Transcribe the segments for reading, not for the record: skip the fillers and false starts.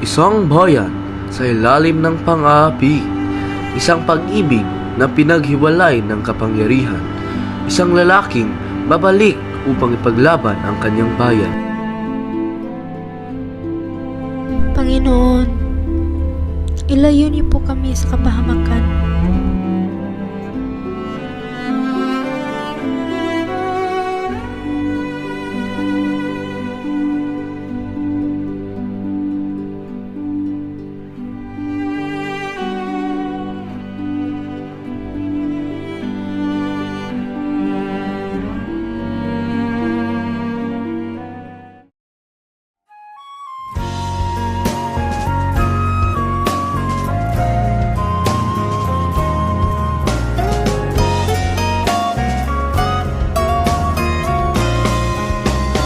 Isang bayan sa ilalim ng pang-aapi, isang pag-ibig na pinaghiwalay ng kapangyarihan, isang lalaking babalik upang ipaglaban ang kanyang bayan. Panginoon, ilayo niyo po kami sa kapahamakan.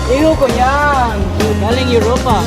Iyo ko yan! Galing Europa.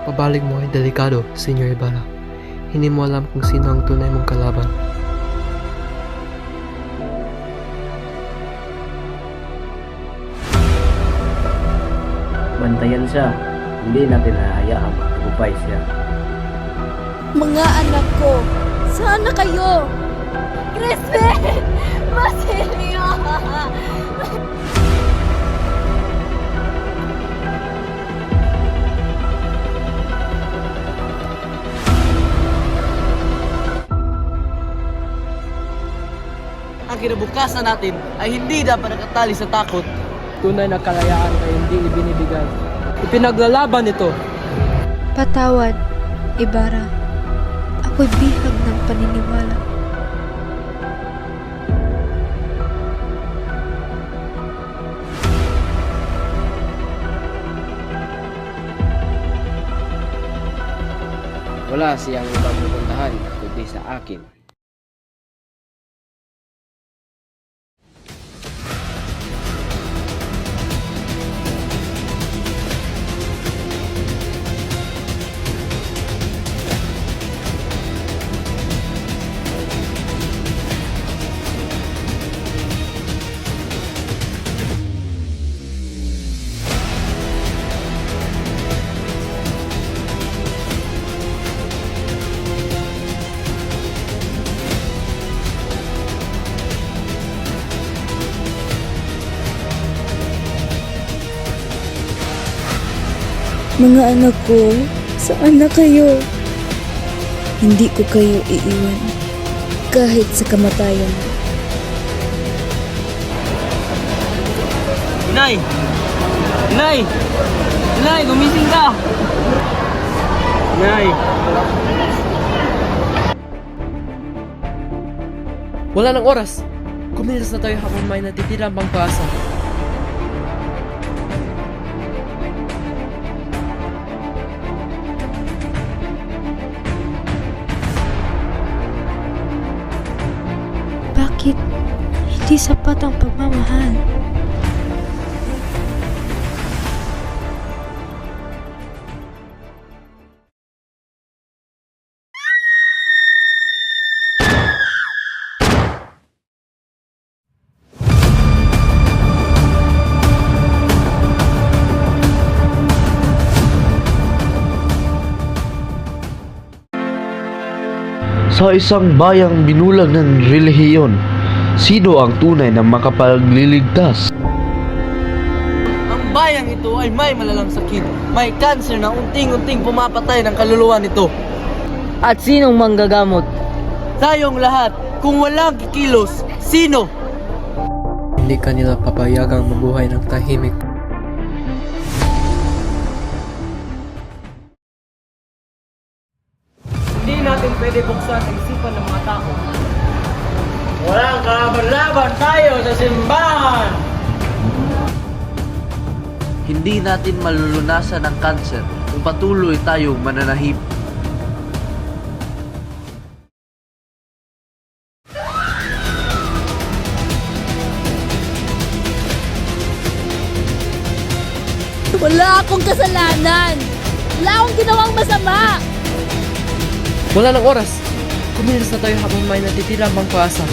Pabalik mo ay delikado, Senyor Ibarra. Hindi mo alam kung sino ang tunay mong kalaban. Bantayan siya. Hindi natin hahayaang magtagumpay siya. Mga anak ko, saan na kayo? Crispin! Basilio! Ang kinabukasan natin ay hindi dapat nakatali sa takot. Tunay na kalayaan ay hindi ibinibigay. Ipinaglalaban ito. Patawad, Ibarra. Ako'y bihag ng paniniwala. Wala siyang ibang pupuntahan kundi sa akin. Mga anak ko, saan na kayo? Hindi ko kayo iiwan, kahit sa kamatayan. Inay! Inay! Inay, gumising ka! Inay! Wala ng oras. Kumilos na tayo habang may natitira pang pag-asa. Bakit hindi sapat ang pagmamahal? Sa isang bayang binulag ng relihiyon, sino ang tunay na makapagliligtas? Ang bayang ito ay may malalang sakit. May cancer na unting-unting pumapatay ng kaluluwa nito. At sinong manggagamot? Tayong lahat, kung walang kikilos, sino? Hindi kanila papayagang mabuhay ng tahimik. Hindi natin pwede buksan ang isipan ng mga tao. Walang kalaban-laban tayo sa simbahan! Hindi natin malulunasan ang kanser kung patuloy tayong mananahimik. akong kasalanan. Wala akong ginawang masama. Wala ng oras. Kumilos na tayo habang may natitira ang pag-asa.